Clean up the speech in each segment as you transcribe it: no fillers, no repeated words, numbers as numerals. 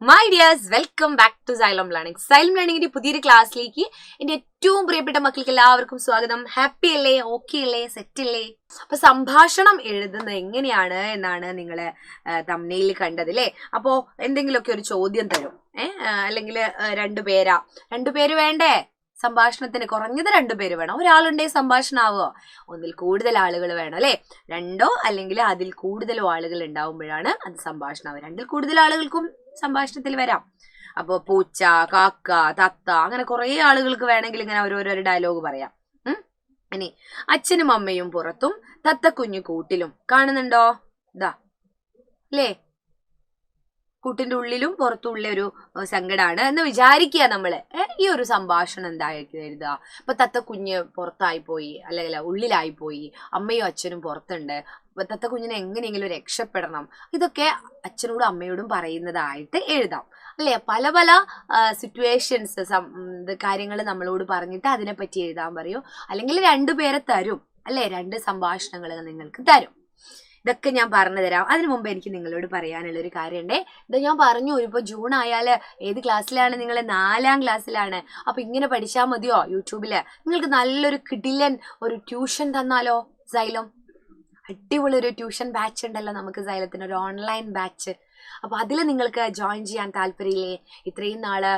My dears, welcome back to Xylem learning. Xylem ലേണിംഗിന്റെ പുതിയൊരു ക്ലാസ്സിലേക്ക് എന്റെ ഏറ്റവും പ്രിയപ്പെട്ട മക്കൾക്ക് എല്ലാവർക്കും സ്വാഗതം. ഹാപ്പി അല്ലേ? ഓക്കെ അല്ലേ? സെറ്റ് അല്ലേ? അപ്പൊ സംഭാഷണം എഴുതുന്നത് എങ്ങനെയാണ് എന്നാണ് നിങ്ങള് തംബ്നെയിലിൽ കണ്ടത് അല്ലേ? അപ്പോ എന്തെങ്കിലുമൊക്കെ ഒരു ചോദ്യം തരും, അല്ലെങ്കിൽ രണ്ടുപേര് വേണ്ടേ? സംഭാഷണത്തിന് കുറഞ്ഞത് 2 പേര് വേണം. ഒരാളുണ്ടേ സംഭാഷണമാവോ? ഒന്നിൽ കൂടുതൽ ആളുകൾ വേണം അല്ലെ? 2 അല്ലെങ്കിൽ അതിൽ കൂടുതലോ ആളുകൾ ഉണ്ടാവുമ്പോഴാണ് അത് സംഭാഷണം. 2 കൂടുതൽ ആളുകൾക്കും സംഭാഷണത്തിൽ വരാം. അപ്പൊ പൂച്ച, കാക്ക, തത്ത, അങ്ങനെ കുറെ ആളുകൾക്ക് വേണമെങ്കിൽ ഇങ്ങനെ ഓരോരോ ഡയലോഗ് പറയാം. ഇനി അച്ഛനും അമ്മയും പുറത്തും തത്തക്കുഞ്ഞു കൂട്ടിലും. കാണുന്നുണ്ടോ? ഇതാ അല്ലേ? കൂട്ടിന്റെ ഉള്ളിലും പുറത്തും ഉള്ള ഒരു സങ്കടമാണ് എന്ന് വിചാരിക്കുക നമ്മള്. ഈ ഒരു സംഭാഷണം എന്തായിരിക്കും എഴുതുക? ഇപ്പൊ തത്തക്കുഞ്ഞ് പുറത്തായി പോയി, അല്ലെങ്കിൽ ഉള്ളിലായി പോയി, അമ്മയും അച്ഛനും പുറത്തുണ്ട്, തത്തക്കുഞ്ഞിനെ എങ്ങനെയെങ്കിലും രക്ഷപ്പെടണം. ഇതൊക്കെ അച്ഛനോടും അമ്മയോടും പറയുന്നതായിട്ട് എഴുതാം അല്ലെ? പല പല സിറ്റുവേഷൻസ്, കാര്യങ്ങൾ നമ്മളോട് പറഞ്ഞിട്ട് അതിനെപ്പറ്റി എഴുതാൻ പറയൂ. അല്ലെങ്കിൽ 2 പേരെ തരും അല്ലെ? 2 സംഭാഷണങ്ങൾ നിങ്ങൾക്ക് തരും. ഇതൊക്കെ ഞാൻ പറഞ്ഞു തരാം. അതിനു മുമ്പ് എനിക്ക് നിങ്ങളോട് പറയാനുള്ള ഒരു കാര്യമുണ്ടേ. ഇത് ഞാൻ പറഞ്ഞു, ഇപ്പൊ ജൂൺ ആയാല് ഏത് ക്ലാസ്സിലാണ് നിങ്ങൾ? 4ാം ക്ലാസ്സിലാണ്. അപ്പൊ ഇങ്ങനെ പഠിച്ചാൽ മതിയോ? യൂട്യൂബില് നിങ്ങൾക്ക് നല്ലൊരു കിടിലൻ ഒരു ട്യൂഷൻ തന്നാലോ? സൈലം അടിപൊളി ഒരു ട്യൂഷൻ ബാച്ച് ഉണ്ടല്ലോ നമുക്ക്, സൈലത്തിന് ഒരു ഓൺലൈൻ ബാച്ച്. അപ്പൊ അതിൽ നിങ്ങൾക്ക് ജോയിൻ ചെയ്യാൻ താല്പര്യമില്ലേ? ഇത്രയും നാള്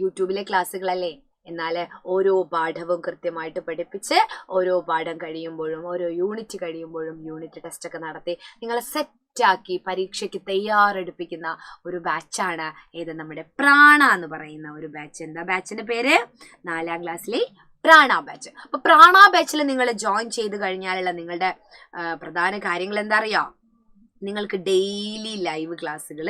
യൂട്യൂബിലെ ക്ലാസ്സുകളല്ലേ, എന്നാല് ഓരോ പാഠവും കൃത്യമായിട്ട് പഠിപ്പിച്ച് ഓരോ പാഠം കഴിയുമ്പോഴും ഓരോ യൂണിറ്റ് കഴിയുമ്പോഴും യൂണിറ്റ് ടെസ്റ്റ് ഒക്കെ നടത്തി നിങ്ങളെ സെറ്റാക്കി പരീക്ഷയ്ക്ക് തയ്യാറെടുപ്പിക്കുന്ന ഒരു ബാച്ചാണ് ഏത്? നമ്മുടെ പ്രാണ എന്ന് പറയുന്ന ഒരു ബാച്ച്. എന്താ ബാച്ചിന്റെ പേര്? 4ാം ക്ലാസ്സിലെ പ്രാണ ബാച്ച്. അപ്പൊ പ്രാണ ബാച്ചിൽ നിങ്ങൾ ജോയിൻ ചെയ്ത് കഴിഞ്ഞാലുള്ള നിങ്ങളുടെ പ്രധാന കാര്യങ്ങൾ എന്താ അറിയോ? നിങ്ങൾക്ക് ഡെയിലി ലൈവ് ക്ലാസ്സുകൾ,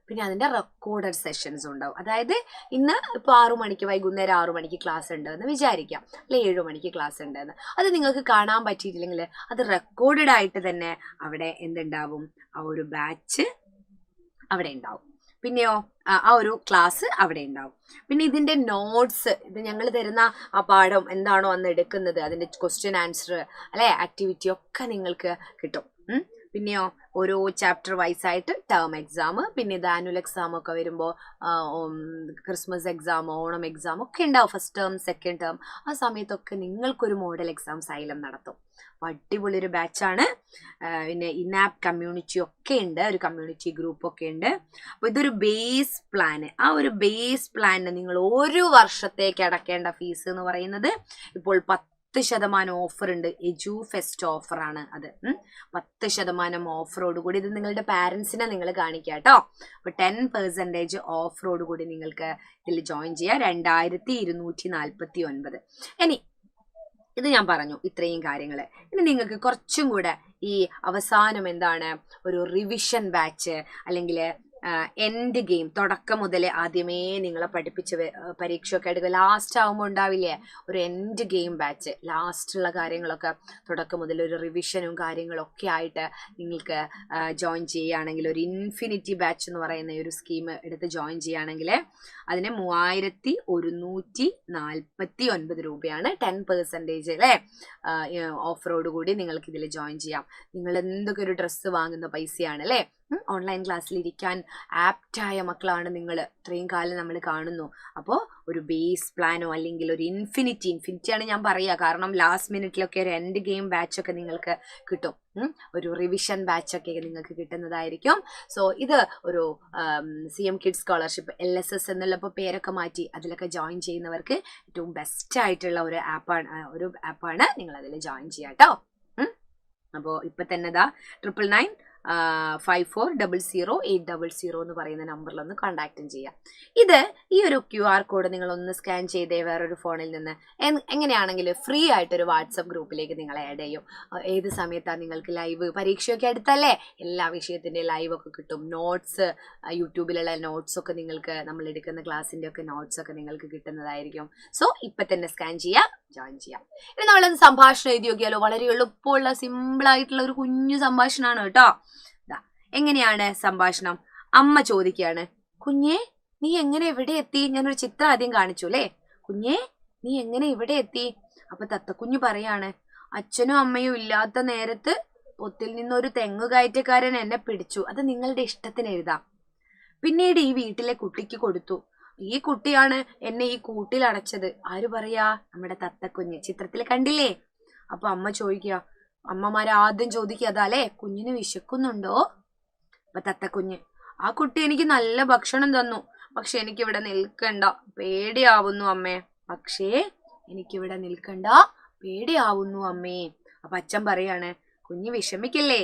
പിന്നെ അതിന്റെ റെക്കോർഡഡ് സെഷൻസ് ഉണ്ടാവും. അതായത് ഇന്ന് ഇപ്പൊ 6 മണിക്ക്, വൈകുന്നേരം 6 മണിക്ക് ക്ലാസ് ഉണ്ട് എന്ന് വിചാരിക്കാം, അല്ലെ 7 മണിക്ക് ക്ലാസ് ഉണ്ട്. അത് നിങ്ങൾക്ക് കാണാൻ പറ്റിയിട്ടില്ലെങ്കിൽ അത് റെക്കോർഡഡ് ആയിട്ട് തന്നെ അവിടെ എന്തുണ്ടാവും? ആ ഒരു ബാച്ച് അവിടെ ഉണ്ടാവും. പിന്നെയോ ആ ഒരു ക്ലാസ് അവിടെ ഉണ്ടാവും. പിന്നെ ഇതിന്റെ നോട്ട്സ്, ഇത് ഞങ്ങൾ തരുന്ന ആ പാഠം എന്താണോ അന്ന് എടുക്കുന്നത് അതിന്റെ ക്വസ്റ്റ്യൻ ആൻസർ അല്ലെ, ആക്ടിവിറ്റി ഒക്കെ നിങ്ങൾക്ക് കിട്ടും. പിന്നെയോ ഓരോ ചാപ്റ്റർ വൈസ് ആയിട്ട് ടേം എക്സാം, പിന്നെ ഇത് ആനുവൽ എക്സാം ഒക്കെ വരുമ്പോൾ ക്രിസ്മസ് എക്സാം, ഓണം എക്സാം ഒക്കെ ഉണ്ടാവും. ഫസ്റ്റ് ടേം, സെക്കൻഡ് ടേം, ആ സമയത്തൊക്കെ നിങ്ങൾക്കൊരു മോഡൽ എക്സാം സൈലം നടത്തും. അടിപൊളി ഒരു ബാച്ചാണ്. പിന്നെ ഇനാപ്പ് കമ്മ്യൂണിറ്റി ഒക്കെ ഉണ്ട്, ഒരു കമ്മ്യൂണിറ്റി ഗ്രൂപ്പ് ഒക്കെ ഉണ്ട്. അപ്പൊ ഇതൊരു ബേസ് പ്ലാന്. ആ ഒരു ബേസ് പ്ലാനിന് നിങ്ങൾ ഒരു വർഷത്തേക്ക് അടക്കേണ്ട ഫീസ് എന്ന് പറയുന്നത് ഇപ്പോൾ 10% ഓഫർ ഉണ്ട്. എജു ഫെസ്റ്റ് ഓഫറാണ് അത്. 10% ഓഫറോട് കൂടി ഇത് നിങ്ങളുടെ പാരൻസിനെ നിങ്ങൾ കാണിക്കുക കേട്ടോ. അപ്പൊ 10% ഓഫറോട് കൂടി നിങ്ങൾക്ക് ഇതിൽ ജോയിൻ ചെയ്യാം. 2249. ഇനി ഇത് ഞാൻ പറഞ്ഞു ഇത്രയും കാര്യങ്ങൾ. ഇനി നിങ്ങൾക്ക് കുറച്ചും കൂടെ ഈ അവസാനം എന്താണ്, ഒരു റിവിഷൻ ബാച്ച് അല്ലെങ്കിൽ എൻഡ് ഗെയിം, തുടക്കം മുതൽ ആദ്യമേ നിങ്ങളെ പഠിപ്പിച്ച് പരീക്ഷയൊക്കെ എടുക്കുക, ലാസ്റ്റ് ആകുമ്പോൾ ഉണ്ടാവില്ലേ ഒരു എൻഡ് ഗെയിം ബാച്ച്. ലാസ്റ്റുള്ള കാര്യങ്ങളൊക്കെ തുടക്കം മുതൽ ഒരു റിവിഷനും കാര്യങ്ങളൊക്കെ ആയിട്ട് നിങ്ങൾക്ക് ജോയിൻ ചെയ്യുകയാണെങ്കിൽ, ഒരു ഇൻഫിനിറ്റി ബാച്ച് എന്ന് പറയുന്ന ഒരു സ്കീം എടുത്ത് ജോയിൻ ചെയ്യുകയാണെങ്കിൽ അതിന് 3149 രൂപയാണ്. 10% അല്ലേ ഓഫറോട് കൂടി നിങ്ങൾക്ക് ഇതിൽ ജോയിൻ ചെയ്യാം. നിങ്ങൾ എന്തൊക്കെ ഒരു ഡ്രസ്സ് വാങ്ങുന്ന പൈസയാണ് അല്ലേ? ഓൺലൈൻ ക്ലാസ്സിൽ ഇരിക്കാൻ ആപ്റ്റായ മക്കളാണ് നിങ്ങൾ, ഇത്രയും കാലം നമ്മൾ കാണുന്നു. അപ്പോൾ ഒരു ബേസ് പ്ലാനോ അല്ലെങ്കിൽ ഒരു ഇൻഫിനിറ്റിയാണ് ഞാൻ പറയുക, കാരണം ലാസ്റ്റ് മിനിറ്റിലൊക്കെ ഒരു എൻഡ് ഗെയിം ബാച്ചൊക്കെ നിങ്ങൾക്ക് കിട്ടും. ഒരു റിവിഷൻ ബാച്ചൊക്കെ നിങ്ങൾക്ക് കിട്ടുന്നതായിരിക്കും. സോ ഇത് ഒരു CM കിഡ്സ് സ്കോളർഷിപ്പ് LSS എന്നുള്ളപ്പോൾ പേരൊക്കെ മാറ്റി അതിലൊക്കെ ജോയിൻ ചെയ്യുന്നവർക്ക് ഏറ്റവും ബെസ്റ്റ് ആയിട്ടുള്ള ഒരു ആപ്പാണ്. നിങ്ങൾ അതിൽ ജോയിൻ ചെയ്യാം കേട്ടോ. അപ്പോൾ ഇപ്പൊ തന്നെ 9954000800 എന്ന് പറയുന്ന നമ്പറിൽ ഒന്ന് കോൺടാക്റ്റും ചെയ്യാം. ഈ ഒരു QR കോഡ് നിങ്ങളൊന്ന് സ്കാൻ ചെയ്തേ വേറൊരു ഫോണിൽ നിന്ന് എങ്ങനെയാണെങ്കിലും ഫ്രീ ആയിട്ടൊരു വാട്സപ്പ് ഗ്രൂപ്പിലേക്ക് നിങ്ങൾ ആഡ് ചെയ്യും. ഏത് സമയത്താണ് നിങ്ങൾക്ക് ലൈവ്, പരീക്ഷയൊക്കെ അടുത്തല്ലേ, എല്ലാ വിഷയത്തിൻ്റെ ലൈവൊക്കെ കിട്ടും. നോട്ട്സ്, യൂട്യൂബിലുള്ള നോട്ട്സ് ഒക്കെ നിങ്ങൾക്ക്, നമ്മൾ എടുക്കുന്ന ക്ലാസ്സിൻ്റെ ഒക്കെ നോട്ട്സ് ഒക്കെ നിങ്ങൾക്ക് കിട്ടുന്നതായിരിക്കും. സോ ഇപ്പം തന്നെ സ്കാൻ ചെയ്യാം, ജോയിൻ ചെയ്യാം. ഇനി നമ്മളൊന്ന് സംഭാഷണം എഴുതി നോക്കിയാലോ? വളരെ എളുപ്പമുള്ള സിമ്പിൾ ആയിട്ടുള്ള ഒരു കുഞ്ഞു സംഭാഷണമാണ് കേട്ടോ. എങ്ങനെയാണ് സംഭാഷണം? അമ്മ ചോദിക്കുകയാണ്, കുഞ്ഞേ നീ എങ്ങനെ ഇവിടെ എത്തി? ഞാനൊരു ചിത്രം ആദ്യം കാണിച്ചു അല്ലേ? കുഞ്ഞേ നീ എങ്ങനെ ഇവിടെ എത്തി? അപ്പൊ തത്തക്കുഞ്ഞു പറയാണ്, അച്ഛനും അമ്മയും ഇല്ലാത്ത നേരത്ത് പൊത്തിൽ നിന്നൊരു തെങ്ങ് കയറ്റക്കാരൻ എന്നെ പിടിച്ചു. അത് നിങ്ങളുടെ ഇഷ്ടത്തിന് എഴുതാം. പിന്നീട് ഈ വീട്ടിലെ കുട്ടിക്ക് കൊടുത്തു. ഈ കുട്ടിയാണ് എന്നെ ഈ കൂട്ടിൽ അടച്ചത്. ആര് പറയാ? നമ്മുടെ തത്തക്കുഞ്ഞ്. ചിത്രത്തിൽ കണ്ടില്ലേ? അപ്പൊ അമ്മ ചോദിക്കുക, അമ്മമാര് ആദ്യം ചോദിക്കുക അതാ കുഞ്ഞിന് വിശക്കുന്നുണ്ടോ? അപ്പൊ തത്തക്കുഞ്ഞ്, ആ കുട്ടി എനിക്ക് നല്ല ഭക്ഷണം തന്നു, പക്ഷെ എനിക്കിവിടെ നിൽക്കണ്ട, പേടിയാവുന്നു അമ്മേ. പക്ഷേ എനിക്കിവിടെ നിൽക്കണ്ട, പേടിയാവുന്നു അമ്മേ. അപ്പൊ അച്ഛൻ പറയാണ്, കുഞ്ഞ് വിഷമിക്കില്ലേ,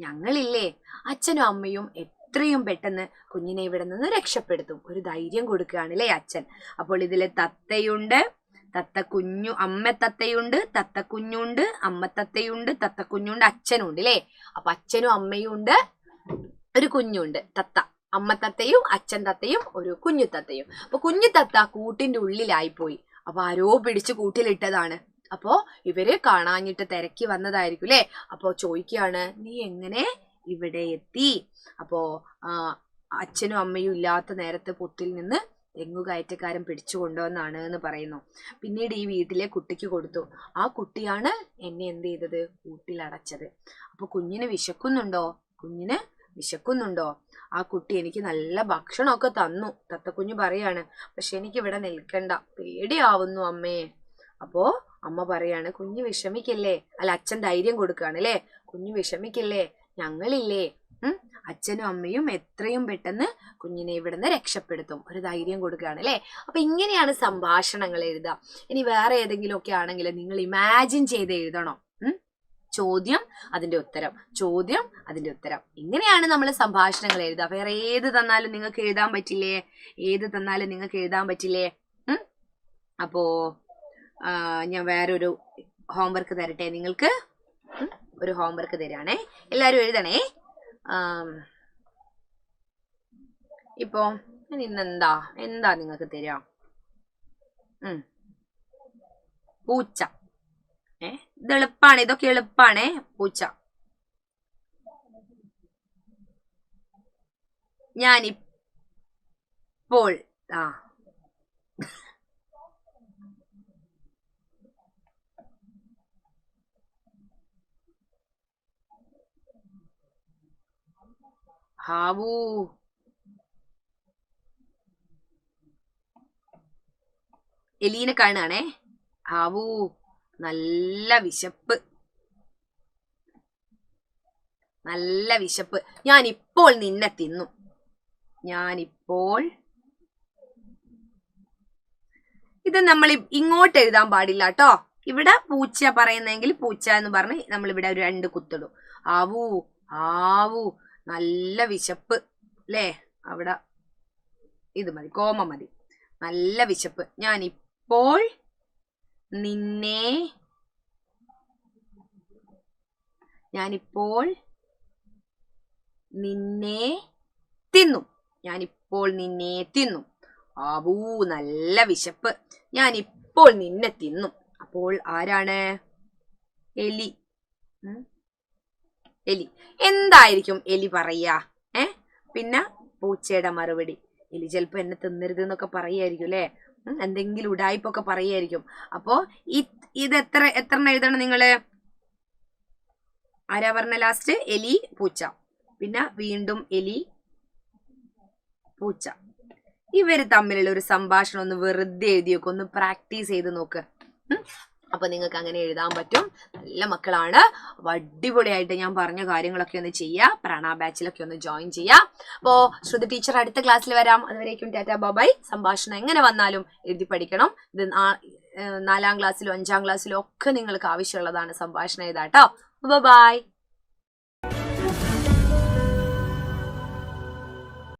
ഞങ്ങളില്ലേ, അച്ഛനും അമ്മയും എത്രയും പെട്ടെന്ന് കുഞ്ഞിനെ ഇവിടെ നിന്ന് രക്ഷപ്പെടുത്തും. ഒരു ധൈര്യം കൊടുക്കുകയാണ് അല്ലേ അച്ഛൻ. അപ്പോൾ ഇതില് തത്തയുണ്ട്, തത്തക്കുഞ്ഞു, അമ്മത്തത്തയുണ്ട്, തത്തക്കുഞ്ഞുണ്ട്, അമ്മത്തത്തയുണ്ട്, തത്തക്കുഞ്ഞുണ്ട്, അച്ഛനുണ്ട് അല്ലേ. അപ്പൊ അച്ഛനും അമ്മയും ഉണ്ട്, ഒരു കുഞ്ഞുണ്ട് തത്ത. അമ്മ തത്തയും അച്ഛൻ തത്തയും ഒരു കുഞ്ഞു തത്തയും. അപ്പൊ കുഞ്ഞു തത്ത കൂട്ടിന്റെ ഉള്ളിലായി പോയി. അപ്പൊ ആരോ പിടിച്ച് കൂട്ടിലിട്ടതാണ്. അപ്പോ ഇവര് കാണാഞ്ഞിട്ട് തിരക്കി വന്നതായിരിക്കും അല്ലെ. അപ്പോ ചോദിക്കുകയാണ്, നീ എങ്ങനെ ഇവിടെ എത്തി? അപ്പോ അച്ഛനും അമ്മയും ഇല്ലാത്ത നേരത്തെ പൊത്തിൽ നിന്ന് തെങ്ങുകയറ്റക്കാരൻ പിടിച്ചു കൊണ്ടുവന്നാണ് എന്ന് പറയുന്നു. പിന്നീട് ഈ വീട്ടിലെ കുട്ടിക്ക് കൊടുത്തു. ആ കുട്ടിയാണ് എന്നെ എന്ത് ചെയ്തത്? കൂട്ടിലടച്ചത്. അപ്പൊ കുഞ്ഞിന് വിശക്കുന്നുണ്ടോ? കുഞ്ഞിന് വിശക്കുന്നുണ്ടോ? ആ കുട്ടി എനിക്ക് നല്ല ഭക്ഷണമൊക്കെ തന്നു. തത്തക്കുഞ്ഞ് പറയാണ്, പക്ഷെ എനിക്ക് ഇവിടെ നിൽക്കണ്ട, പേടിയാവുന്നു അമ്മേ. അപ്പോ അമ്മ പറയാണ്, കുഞ്ഞ് വിഷമിക്കില്ലേ. അല്ല, അച്ഛൻ ധൈര്യം കൊടുക്കുകയാണ് അല്ലെ. കുഞ്ഞ് വിഷമിക്കില്ലേ, ഞങ്ങളില്ലേ, അച്ഛനും അമ്മയും എത്രയും പെട്ടെന്ന് കുഞ്ഞിനെ ഇവിടുന്ന് രക്ഷപ്പെടുത്തും. ഒരു ധൈര്യം കൊടുക്കുകയാണ് അല്ലെ. അപ്പൊ ഇങ്ങനെയാണ് സംഭാഷണങ്ങൾ എഴുതുക. ഇനി വേറെ ഏതെങ്കിലും ഒക്കെ ആണെങ്കിൽ നിങ്ങൾ ഇമാജിൻ ചെയ്ത് എഴുതണം. ചോദ്യം അതിന്റെ ഉത്തരം, ചോദ്യം അതിന്റെ ഉത്തരം. ഇങ്ങനെയാണ് നമ്മൾ സംഭാഷണങ്ങൾ എഴുതുക. വേറെ ഏത് തന്നാലും നിങ്ങൾക്ക് എഴുതാൻ പറ്റില്ലേ? ഏത് തന്നാലും നിങ്ങൾക്ക് എഴുതാൻ പറ്റില്ലേ? അപ്പോ ഞാൻ വേറൊരു ഹോംവർക്ക് തരട്ടെ നിങ്ങൾക്ക്. ഒരു ഹോംവർക്ക് തരാണേ, എല്ലാരും എഴുതണേ. ഇപ്പോ ഇന്നെന്താ എന്താ നിങ്ങൾക്ക് തരാം? പൂച്ച. ഇത് എളുപ്പാണ്, ഇതൊക്കെ എളുപ്പാണേ. പൂച്ച. ഞാനിപ്പോൾ ഹാവൂ. എലീനെ കാണുകയാണേ. ഹാവൂ, നല്ല വിശപ്പ്, നല്ല വിശപ്പ്. ഞാനിപ്പോൾ നിന്നെ തിന്നു. ഞാനിപ്പോൾ. ഇത് നമ്മൾ ഇങ്ങോട്ട് എഴുതാൻ പാടില്ല കേട്ടോ. ഇവിടെ പൂച്ച പറയുന്നെങ്കിൽ പൂച്ച എന്ന് പറഞ്ഞ് നമ്മൾ ഇവിടെ ഒരു 2 കുത്തിടും. ആവൂ, ആവൂ, നല്ല വിശപ്പ് അല്ലേ. അവിടെ ഇത് മതി, കോമ മതി. നല്ല വിശപ്പ്. ഞാനിപ്പോൾ നിന്നെ, ഞാനിപ്പോൾ നിന്നെ തിന്നു. ഞാനിപ്പോൾ നിന്നെ തിന്നു. ആവൂ, നല്ല വിശപ്പ്. ഞാനിപ്പോൾ നിന്നെ തിന്നു. അപ്പോൾ ആരാണ്? എലി. എലി. എന്തായിരിക്കും എലി പറയാ? പിന്നെ പൂച്ചയുടെ മറുപടി. എലി ചിലപ്പോ എന്നെ തിന്നരുത് എന്നൊക്കെ പറയായിരിക്കും അല്ലെ. എന്തെങ്കിലും ഉടായ്പൊക്കെ പറയായിരിക്കും. അപ്പോ ഇത് എത്ര എഴുതണം നിങ്ങള്? ആരാ പറഞ്ഞ ലാസ്റ്റ്? എലി, പൂച്ച. പിന്നെ വീണ്ടും എലി, പൂച്ച. ഇവര് തമ്മിലുള്ള ഒരു സംഭാഷണം ഒന്ന് വെറുതെ എഴുതി നോക്ക്, ഒന്ന് പ്രാക്ടീസ് ചെയ്ത് നോക്ക്. അപ്പൊ നിങ്ങൾക്ക് അങ്ങനെ എഴുതാൻ പറ്റും. നല്ല മക്കളാണ്. അടിപൊളിയായിട്ട് ഞാൻ പറഞ്ഞ കാര്യങ്ങളൊക്കെ ഒന്ന് ചെയ്യുക. പ്രാണ ബാച്ചിലൊക്കെ ഒന്ന് ജോയിൻ ചെയ്യുക. അപ്പോ ശ്രുതി ടീച്ചർ അടുത്ത ക്ലാസ്സിൽ വരാം. അതുവരേക്കും ടാറ്റാ ബൈ. സംഭാഷണം എങ്ങനെ വന്നാലും എഴുതി പഠിക്കണം. ഇത് 4ാം ക്ലാസ്സിലും 5ാം ക്ലാസ്സിലും ഒക്കെ നിങ്ങൾക്ക് ആവശ്യമുള്ളതാണ് സംഭാഷണം എഴുതാട്ടോ. ബൈ.